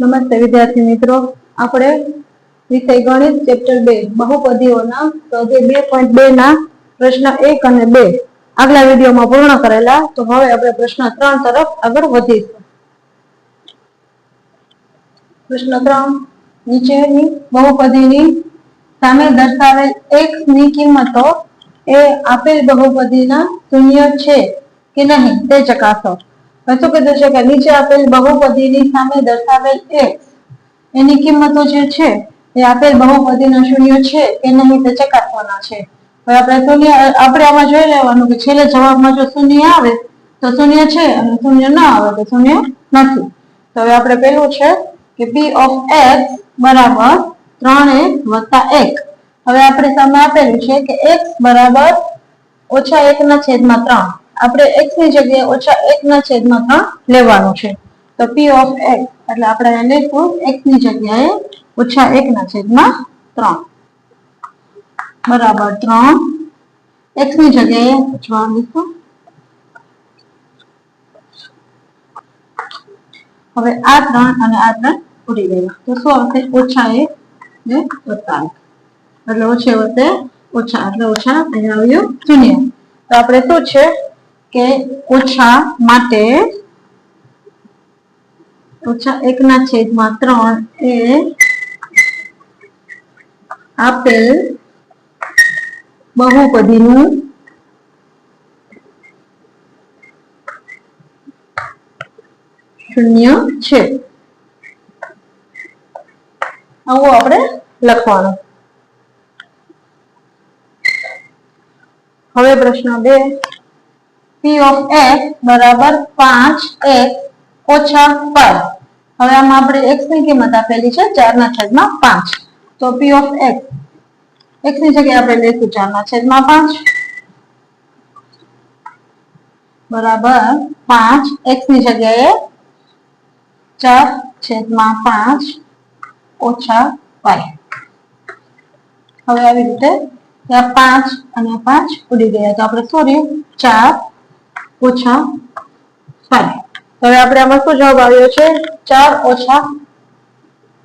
નમસ્તે વિદ્યાર્થી મિત્રો, આપણે વિષય ગણિત ચેપ્ટર 2 બહુપદીઓના સ્વાધ્યાય 2.2 ના પ્રશ્ન 1 અને 2 આગલા વિડીયોમાં પૂર્ણ કરેલા. તો હવે આપણે પ્રશ્ન 3 તરફ આગળ વધીશું. પ્રશ્ન 3, નીચેની બહુપદીની સામે દર્શાવેલ x ની કિંમતો એ આપેલ બહુપદીના શૂન્ય છે કે નહીં તે ચકાસો. શું કીધું છે કે નીચે આપેલ બહુપદીની સામે દર્શાવેલ x એની કિંમતો જે છે એ આપેલ બહુપદીના શૂન્ય છે કે નહીં તે ચકાસવાના છે. હવે આપણે આમાં જોઈ લેવાનું કે છેલ્લે જવાબમાં જો શૂન્ય આવે તો શૂન્ય છે અને શૂન્ય ન આવે તો શૂન્ય નથી. તો હવે આપણે પેલું છે કે p of x બરાબર 3x વત્તા 1. હવે આપણે સામે આપેલું છે કે x બરાબર -1/3. આપણે x ની જગ્યાએ -1/3 લેવાનું છે. તો p of x એટલે આપણે એને લખવું x ની જગ્યાએ -1/3 બરાબર 3. x ની જગ્યાએ લખીશું. હવે આ 3 અને આ 3 ઉડી ગયા તો શું આવશે? -1 ને +1 એટલે ઓછે વત્તે ઓછા એટલે ઓછા અહીંયા આવ્યું 0. તો આપણે શું છે કે ઓછા માટે -1/3 એ આપેલ બહુપદીનું શૂન્ય છે. આવું આપણે લખવાનું. હવે પ્રશ્ન 2, p of x બરાબર 5x ઓછા 5. હવે આમાં આપણે x ની કિંમત આપેલી છે 4/5. તો p of x ની જગ્યાએ આપણે લઈશું 4/5 બરાબર 5. x ની જગ્યાએ 4/5 ઓછા 5. હવે આવી રીતે ત્યાં 5 અને 5 ઉડી ગયા તો આપણે શું રહ્યું? 4 ઓછા 5. હવે આપણે આમાં શું જવાબ આવ્યો છે? 4 ઓછા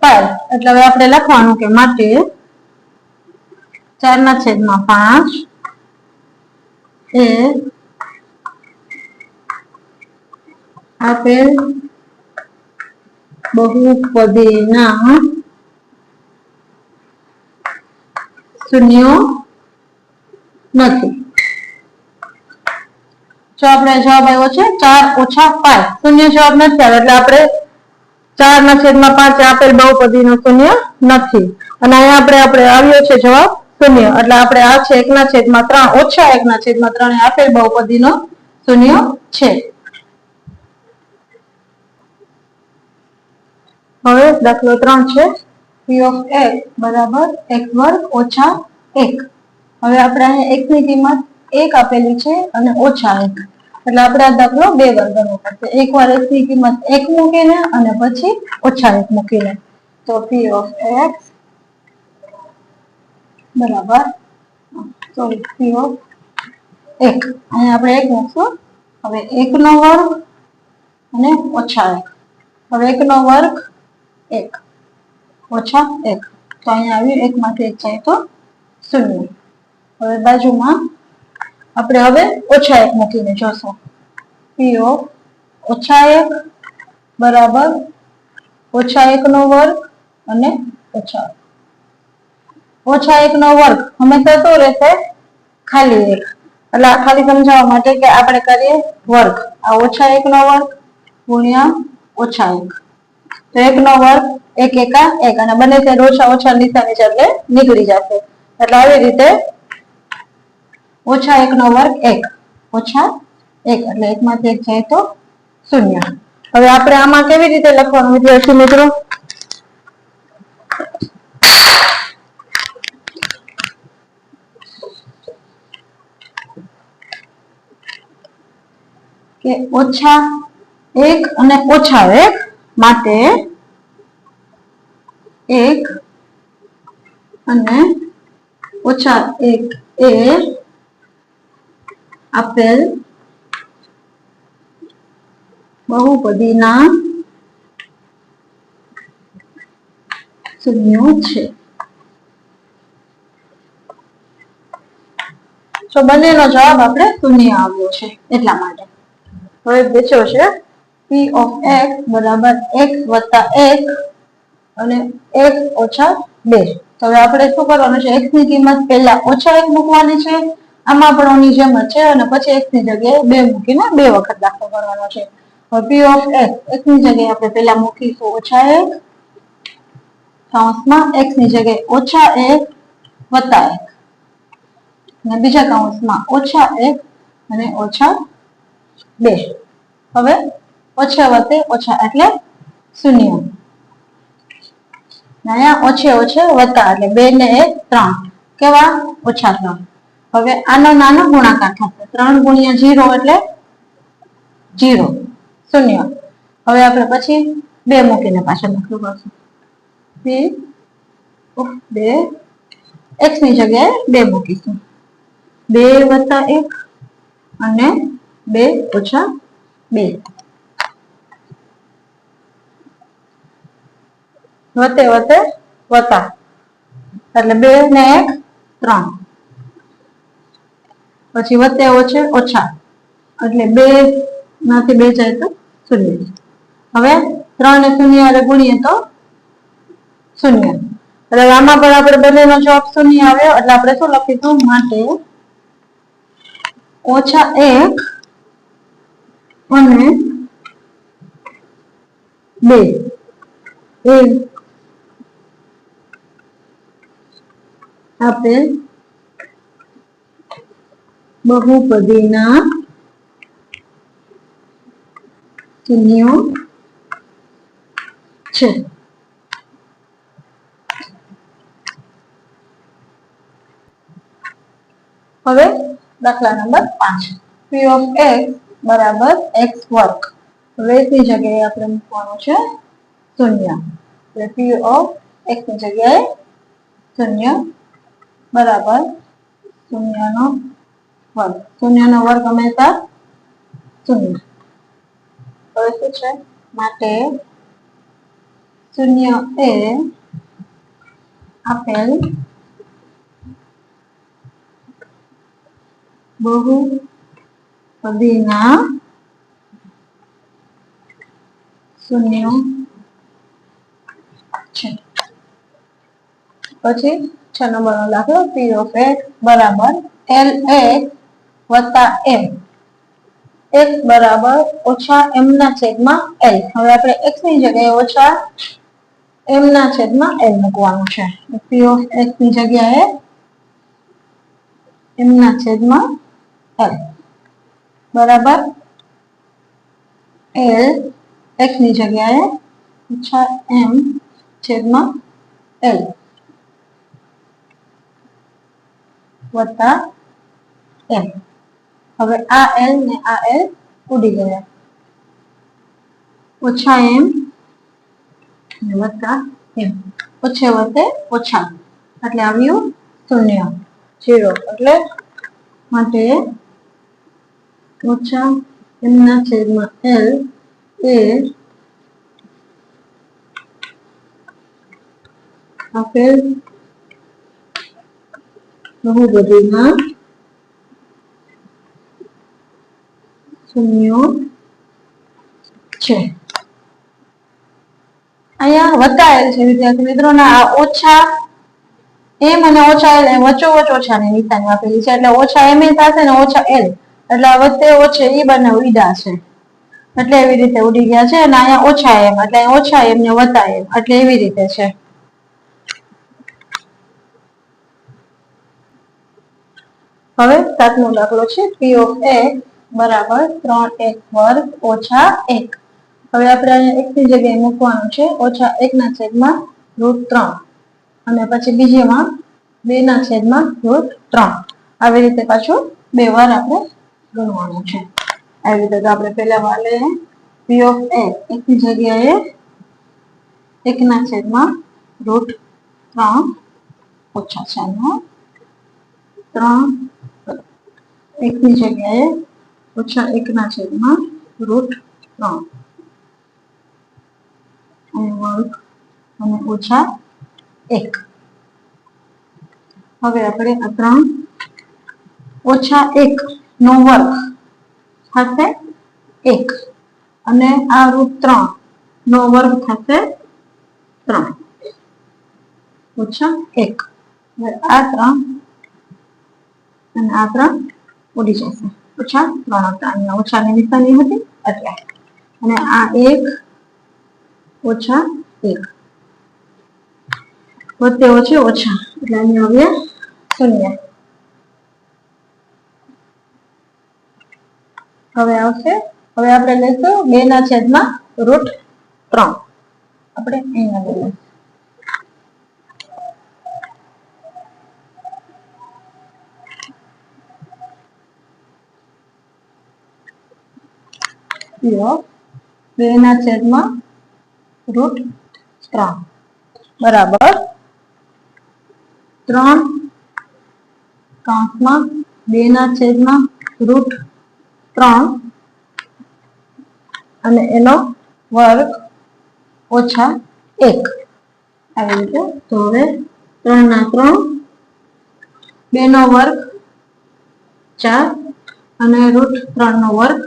5. એટલે હવે આપણે લખવાનું કે માટે 4/5 એ આપેલ બહુપદીના શૂન્યો નથી. જો આપણે જવાબ આવ્યો છે 4 ઓછા 5. શૂન્ય જવાબ નથી આવે એટલે આપણે 4/5 આપેલ બહુપદીનો શૂન્ય નથી. અને અહીંયા આપણે આવ્યો છે જવાબ શૂન્ય એટલે આપણે આ છે 1/3 ઓછા 1/3 એ આપેલ બહુપદીનો શૂન્ય છે. હવે દાખલો 3 છે p of x બરાબર x² ઓછા 1. હવે આપણે અહીંયા x ની કિંમત 1 આપેલી છે અને ઓછા 1 એટલે આપણે આ દાખલો 2 વાર ગણવો પડશે. એકવાર x ની કિંમત 1 મૂકીને અને પછી ઓછા 1 મૂકીને. તો p of x બરાબર p of 1 અહીંયા આપણે 1 મૂકશું. હવે 1² અને ઓછા 1. હવે 1² 1 ઓછા 1 તો અહીંયા આવ્યું 1 માંથી 1 જાય તો 0. હવે બાજુમાં આપણે હવે ઓછા 1 મૂકીને જોશું. p of ઓછા 1 બરાબર -1² અને ઓછા 1² હંમેશા શું રહેશે? ખાલી 1. એટલે આ ખાલી સમજાવવા માટે કે આપણે કરીએ વર્ગ. આ -1² ગુણ્યા ઓછા 1 તો 1² 1 એકા 1 અને બંને સાઈડ ઓછા ઓછા નિશાની છે એટલે નીકળી જશે. એટલે આવી રીતે -1² 1 ઓછા 1 એટલે 1 માંથી 1 જાય તો 0. હવે આપણે આમાં કેવી રીતે લખવાનું વિદ્યાર્થી મિત્રો? કે ઓછા 1 અને ઓછા 1 માટે 1 અને ઓછા 1 એ આપેલ બહુપદીના શૂન્યો છે. તો બંનેનો જવાબ આપણે શૂન્ય આવ્યો છે એટલા માટે. હવે બીજો છે p of x બરાબર x વત્તા 1 અને x ઓછા 2. તો હવે આપણે શું કરવાનું છે? x ની કિંમત પહેલા ઓછા 1 મૂકવાની છે. આમાં પણ ઓની જેમ જ છે અને પછી x ની જગ્યાએ 2 મૂકીને 2 વખત દાખલો કરવાનો છે. હવે p of x ની જગ્યાએ આપણે પહેલા મૂકીશું ઓછા 1 કૌંસમાં x ની જગ્યાએ ઓછા 1 વત્તા 1 અને બીજા કૌંસમાં ઓછા 1 અને ઓછા 2. હવે ઓછા વત્તે ઓછા એટલે શૂન્ય. અહીંયા ઓછે ઓછે વત્તા એટલે 2 ને 1 3. કેવા? ઓછા 3. હવે આનો નાનો ગુણાકાર થશે. 3 ગુણ્યા 0 એટલે 0 શૂન્ય. હવે આપણે પછી 2 મૂકીને પાછળ લખવું પડશે. p of 2 x ની જગ્યાએ 2 મૂકીશું. 2 વત્તા 1 અને 2 ઓછા 2. વત્તે વત્તે વત્તા એટલે 2 ને 1 3. પછી વત્તે ઓછે ઓછા એટલે 2 માંથી 2 જાય તો 0. હવે 3 ને 0 હારે ગુણીએ તો 0. એટલે આમાં પણ આપણે બંનેનો જવાબ 0 આવ્યો એટલે આપણે શું લખીશું? માટે ઓછા 1 અને 2 એ આપેલ બહુપદીના શૂન્યો છે. હવે દાખલા નંબર 5 p of x બરાબર x વર્ગ. હવે ની જગ્યાએ આપણે મૂકવાનું છે 0. એટલે p of x ની જગ્યાએ 0 બરાબર 0 નો વર્ગ. 0 નો વર્ગ હંમેશા 0. હવે શું છે? માટે 0 એ આપેલ બહુપદીના શૂન્યો છે. પછી 6 નંબરનો દાખલો p of x બરાબર lx વત્તા m. x બરાબર ઓછા m ના છેદમાં l. હવે આપણે x ની જગ્યાએ ઓછા m ના છેદમાં l મૂકવાનું છે. p of x ની જગ્યાએ m ના છેદમાં l બરાબર l x ની જગ્યાએ ઓછા m છેદમાં l વત્તા m. હવે આ l ને આ l ઉડી ગયા. ઓછા m અને વત્તા m. ઓછે વત્તે ઓછા એટલે આવ્યું 0 0. એટલે માટે ઓછા m ના છેદમાં l એ આપેલ બહુપદીના શૂન્યો છે. અહીંયા વત્તા l છે વિદ્યાર્થી મિત્રો. આ ઓછા m અને ઓછા l વચ્ચોવચ ઓછાની નિશાની આપેલી છે એટલે ઓછા m થશે ને ઓછા l એટલે આ વચ્ચે ઓછે એ બંને ઉડ્યા છે એટલે એવી રીતે ઉડી ગયા છે. અને અહીંયા ઓછા m એટલે ઓછા m ને વત્તા m એટલે એવી રીતે છે. હવે 7નો દાખલો છે p of x બરાબર 3x વર્ગ ઓછા 1. હવે આપણે અહીંયા x ની જગ્યાએ મૂકવાનું છે ઓછા 1 ના છેદમાં √3 અને પછી બીજીમાં 2 ના છેદમાં √3. આવી રીતે પાછું 2 વાર આપણે ગણવાનું છે. આવી રીતે આપણે પહેલા વાલે p of x ની જગ્યાએ 1 ના છેદમાં √3 ઓછા છે 3 x ની જગ્યાએ ઓછા 1 ના છેદમાં √3 અને વર્ગ અને ઓછા 1. હવે આપણે આ 3 ઓછા 1 નો વર્ગ થશે 1 અને આ √3 નો વર્ગ થશે 3 ઓછા 1. હવે આ 3 અને આ 3 ઉડી જશે. ઓછા 3 હતા, અહીંયા ઓછાની નિશાની હતી એટલે. અને આ 1 ઓછા 1 વચ્ચે ઓછે ઓછા એટલે અહીંયા હવે 0. હવે આવશે, હવે આપણે લઈશું 2/√3. આપણે અહીંયા લઈએ (2/√3) બરાબર 3 કૌંસમાં 2/√3 અને એનો વર્ગ ઓછા 1 આવી રીતે. તો હવે 3 ના 3, 2 નો વર્ગ 4 અને √3 નો વર્ગ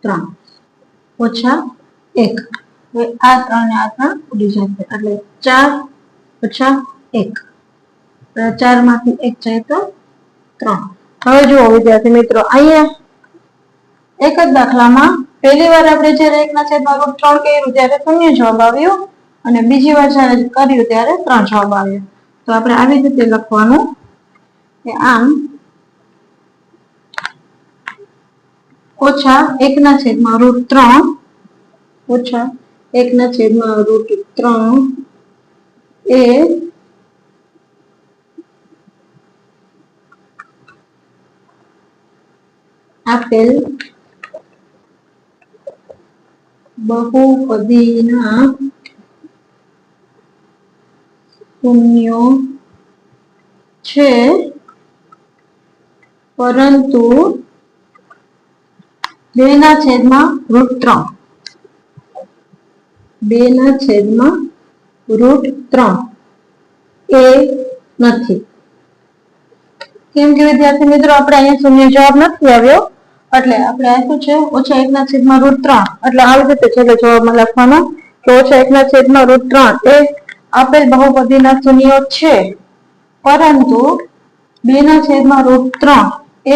3 ઓછા 1. હવે આ 3 ને આ 3 ઉડી જશે એટલે 4 ઓછા 1. 4 માંથી 1 જાય તો 3. હવે જુઓ વિદ્યાર્થી મિત્રો, અહીંયા એક જ દાખલામાં પહેલી વાર આપણે જ્યારે 1/√3 કર્યું ત્યારે 0 જવાબ આવ્યો અને બીજી વાર જ્યારે કર્યું ત્યારે 3 જવાબ આવ્યો. તો આપણે આવી રીતે લખવાનું કે આમ ઓછા 1/√3 ઓછા 1/√3 એ આપેલ બહુપદીના શૂન્યો છે, પરંતુ 2/√3 એ નથી. કેમ કે વિદ્યાર્થી મિત્રો આપણે અહીંયા શૂન્ય જવાબ નથી આવ્યો એટલે આપણે આ શું છે ઓછા 1/√3 એટલે આવી રીતે છેલ્લે જવાબમાં લખવાનો કે ઓછા 1/√3 એ આપેલ બહુપદીના શૂન્યો છે, પરંતુ 2/√3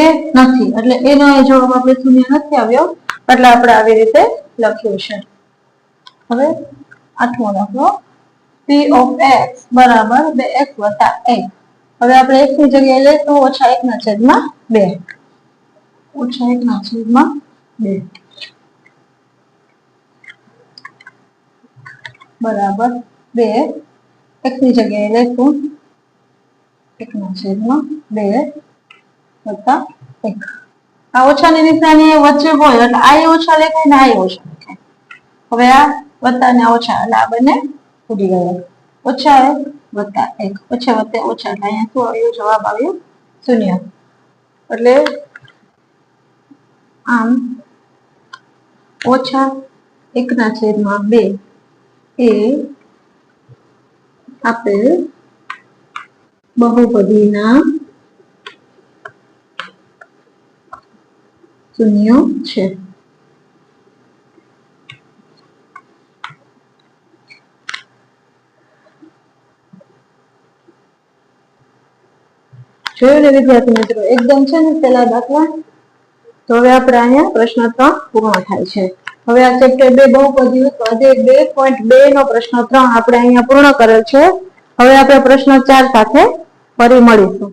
એ નથી એટલે એનો જવાબ આપણે શૂન્ય નથી આવ્યો એટલે આપણે આવી રીતે લખ્યું છે. હવે 8મો દાખલો p of x બરાબર 2x + 1. હવે આપણે x ની જગ્યાએ લઈશું ઓછા 1/2 ઓછા 1/2 બરાબર 2. x ની જગ્યાએ લઈશું 1/2 વત્તા 1. આ ઓછાની નિશાની વચ્ચે હોય એટલે આ ઓછા લખાય ને આ ઓછા લખાય. હવે આ વત્તા ને ઓછા એટલે આ બંને ઉડી ગયા. ઓછા 1 વત્તા 1 ઓછા વત્તા ઓછા એટલે અહીંયા શું આવ્યું જવાબ આવ્યો 0. એટલે આમ ઓછા 1/2 એ આપેલ બહુપદીના શૂન્યો છે. જોયું ને વિદ્યાર્થી મિત્રો, એકદમ છે ને પેલા દાખલા. તો હવે આપણે અહીંયા પ્રશ્ન 3 પૂર્ણ થાય છે. હવે આ ચેપ્ટર 2 બહુપદીઓ સ્વાધ્યાય 2.2 નો પ્રશ્ન 3 આપણે અહીંયા પૂર્ણ કરેલ છે. હવે આપણે પ્રશ્ન 4 સાથે ફરી મળીશું.